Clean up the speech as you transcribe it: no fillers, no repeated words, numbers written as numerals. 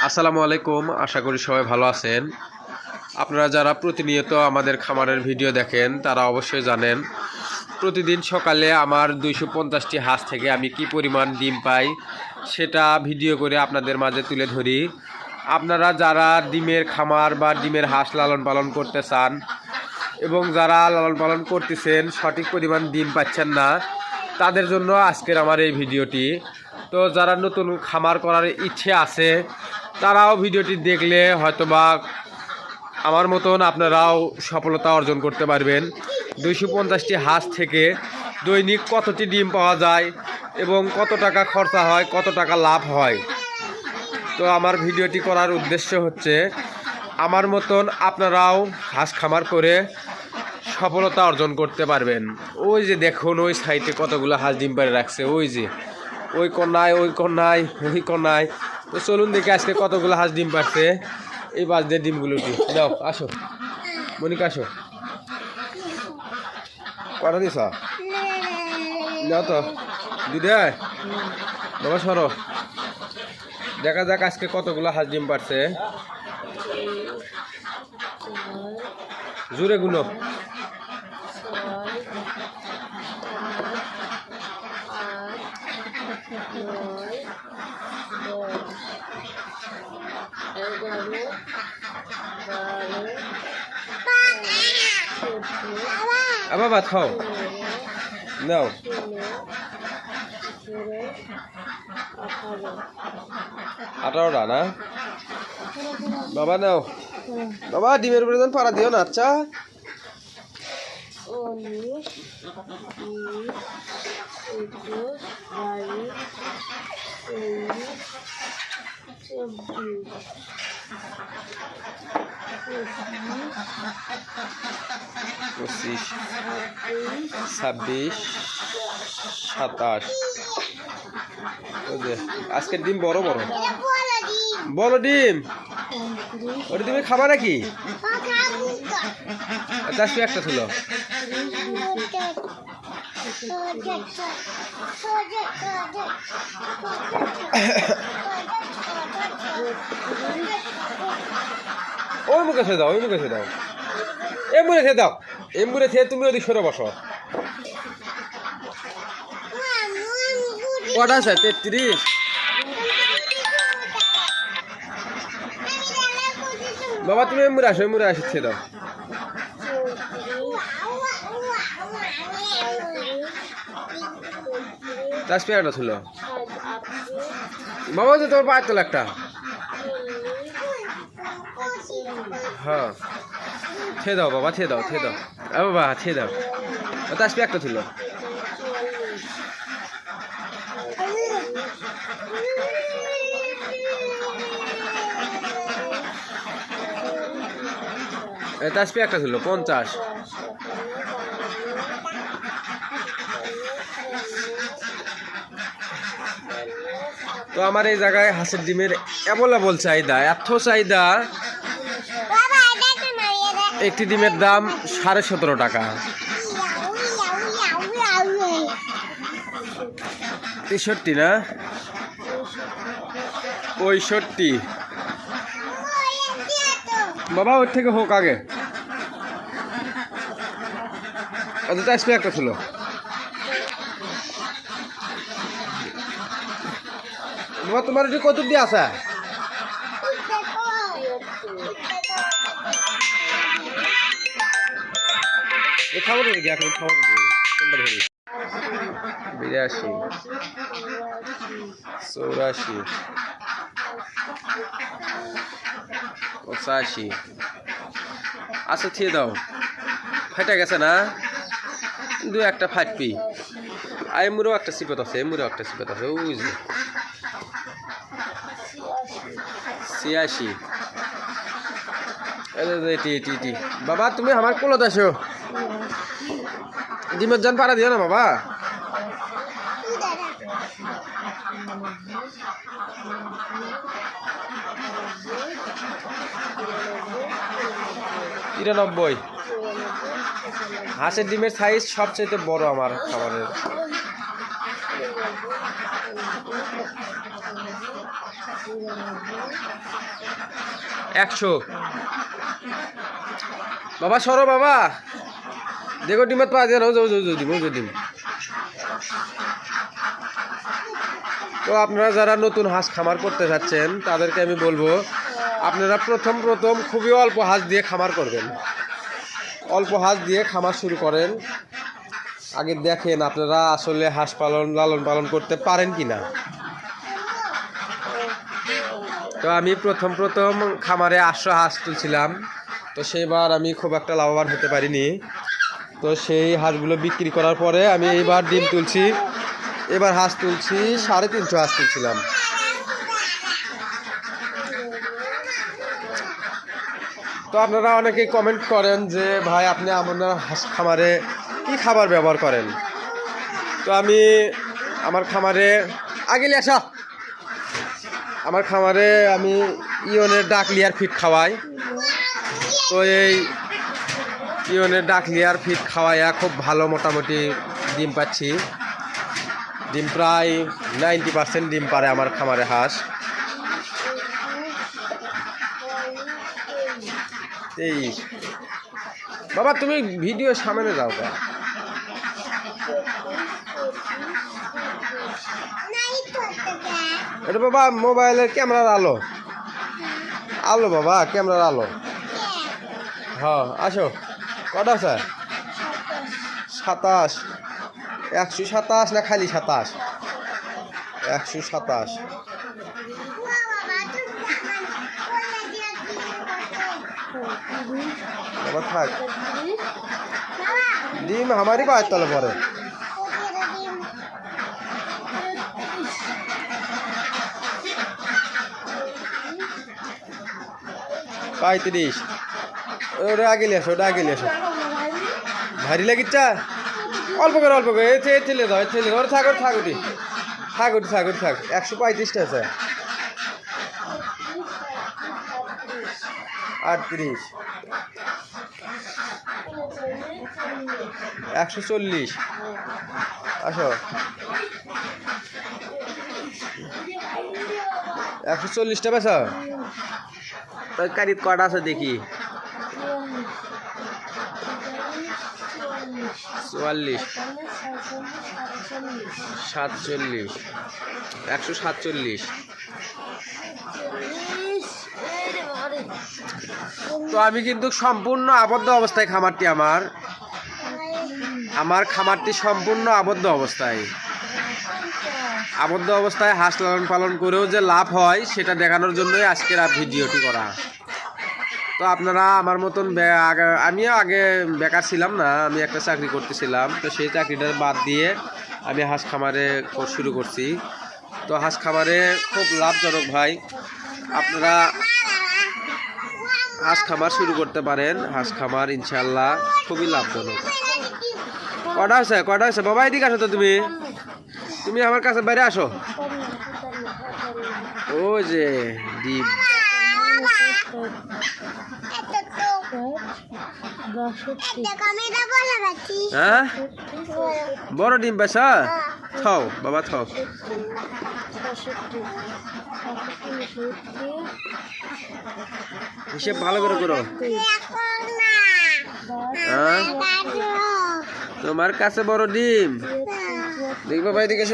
আসসালামু আলাইকুম। আশা করি সবাই ভালো আছেন। আপনারা যারা প্রতিনিয়ত আমাদের খামারের ভিডিও দেখেন তারা অবশ্যই জানেন প্রতিদিন সকালে আমার 250টি হাঁস থেকে আমি কি পরিমাণ ডিম পাই সেটা ভিডিও করে আপনাদের মাঝে তুলে ধরি। আপনারা যারা ডিমের খামার বা ডিমের হাঁস লালন পালন করতে চান এবং যারা লালন পালন করতেছেন সঠিক পরিমাণ ডিম পাচ্ছেন না, তাদের জন্য আজকের আমার এই ভিডিওটি। তো যারা নতুন খামার করার ইচ্ছে আছে তারাও ভিডিওটি দেখলে হয়তোবা আমার মতন আপনারাও সফলতা অর্জন করতে পারবেন। 250টি হাঁস থেকে দৈনিক কতটি ডিম পাওয়া যায় এবং কত টাকা খরচা হয়, কত টাকা লাভ হয়। তো আমার ভিডিওটি করার উদ্দেশ্য হচ্ছে আমার মতন আপনারাও হাঁস খামার করে সফলতা অর্জন করতে পারবেন। ওই যে দেখুন ওই সাইডে কতগুলো হাঁস ডিম পাড়ে রাখছে, ওই যে ওই কন্যায় ওই কন্যায় ওই কন্যায়। তো চলুন দেখি আজকে কতগুলো হাঁস ডিম পাড়ছে। এই বাস দিয়ে ডিমগুলো দাও, আসো মনিকা আসো। কটা দিস দাও তো দিদা, বাবা সরো। দেখা যাক আজকে কতগুলো হাঁস ডিম পাড়ছে। জোরে গুনো। বাবা খাও নাও। 18টা না বাবা, নাও বাবা। ডিমের উপরে যেন পাড়া দিও না। আচ্ছা পঁচিশ, 26, 27। আজকের ডিম বড় বড় বড় ডিম। ওটা তুমি খাবা নাকি? আজকে একটা ছিল। ওই মুখে খেয়ে দাও, ওই মুখে খেয়ে দাও, এমবুরে খেয়ে দাও, এমবুরে খেয়ে তুমি ওদিক সরে বসো। কটা আছে? 33। বাবা তুমি এমবুরে আসো, এমবুরে আসো, খেয়ে দাও। পেয়ারটা ছিল বাবা, যে তোমার পায়ের তোলা একটা। হ্যাঁ খেয়ে দাও বাবা, খেয়ে দাও, খেয়ে দাও বাবা, খেয়ে দাও। তাসপি একটা ছিল। তাসপি একটা ছিল 50। তো আমার এই জায়গায় হাঁসের ডিমের অ্যাভেলেবল চাহিদা, এত চাহিদা। একটি ডিমের দাম 17.5 টাকা। 63 না 65 বাবা, ওর থেকে হোক আগে। আচ্ছা একটা ছিল। বাবা তোমার এটি কত দিয়ে আছে? খাবার দেখি এখন, খাবার 82, 84, 85। আচ্ছা খেয়ে দাও, ফাইটা গেছে না? দু একটা ফাটপি। আর এমুরেও একটা সিপত আছে, এমুরেও একটা সিপত আছে। ওই যে 86। এটি বাবা তুমি আমার কোলত আসো। ডিমের জান পাড়া দিও না বাবা। $93। হাঁসের ডিমের সাইজ সবচেয়ে বড় আমার খাবারের। 100 বাবা সরো বাবা দেখো ডিমত পা দিয়ে ডিম। তো আপনারা যারা নতুন হাঁস খামার করতে যাচ্ছেন তাদেরকে আমি বলবো আপনারা প্রথম খুবই অল্প হাঁস দিয়ে খামার করবেন। অল্প হাঁস দিয়ে খামার শুরু করেন। আগে দেখেন আপনারা আসলে হাঁস লালন পালন করতে পারেন কিনা। তো আমি প্রথম খামারে 800 হাঁস তুলছিলাম। তো সেইবার আমি খুব একটা লাভবান হতে পারিনি। তো সেই হাঁসগুলো বিক্রি করার পরে আমি এইবার ডিম তুলছি। এবার হাঁস তুলছি 350 হাঁস তুলছিলাম। তো আপনারা অনেকেই কমেন্ট করেন যে ভাই আপনি আপনার হাঁস খামারে কি খাবার ব্যবহার করেন। তো আমি আমার খামারে আমার খামারে আমি ইওনের ডাকলিয়ার ফিড খাওয়াই। তো এই ইওনের ডাকলিয়ার ফিড খাওয়াইয়া খুব ভালো মোটামুটি ডিম পাচ্ছি। ডিম প্রায় 90% ডিম পারে আমার খামারে হাঁস। এই বাবা তুমি ভিডিও সামনে যাও কা এটা বাবা মোবাইলের ক্যামেরার আলো বাবা ক্যামেরার আলো। হ্যাঁ আসো কটা স্যার 27 127 না খালি 27 127 বাবা থাক ডিম আমারই পায়ের তলে পরে। পঁয়ত্রিশ ওটা আগে নিয়ে আসো ভারী লাগিচ্ছা অল্প করে ঠেলে দাও ওর থাক 135টা আছে 38 140 আসো 140টা বেসা কারিত কটা আছে দেখি 44 47 147। তো আমি কিন্তু সম্পূর্ণ আবদ্ধ অবস্থায় খামারটি আমার খামারটি সম্পূর্ণ আবদ্ধ অবস্থায় হাঁস লালন পালন করেও যে লাভ হয় সেটা দেখানোর জন্যই আজকের ভিডিওটি করা। তো আপনারা আমার মতন আমিও আগে বেকার ছিলাম না, আমি একটা চাকরি করতেছিলাম। তো সেই চাকরিটা বাদ দিয়ে আমি হাঁস খামারে শুরু করছি। তো হাঁস খামারে খুব লাভজনক ভাই, আপনারা হাঁস খামার শুরু করতে পারেন। হাঁস খামার ইনশাল্লাহ খুবই লাভজনক। কটা হয়েছে বাবা এদিকে আসো। তো তুমি আমার কাছে বাইরে আসো। ও যে ডিম হ্যাঁ বড় ডিম পাইছা থাও বাবা থাও। হিসেব ভালো করে করো। হ্যাঁ তোমার কাছে বড় ডিম দেখবো ভাই দিকে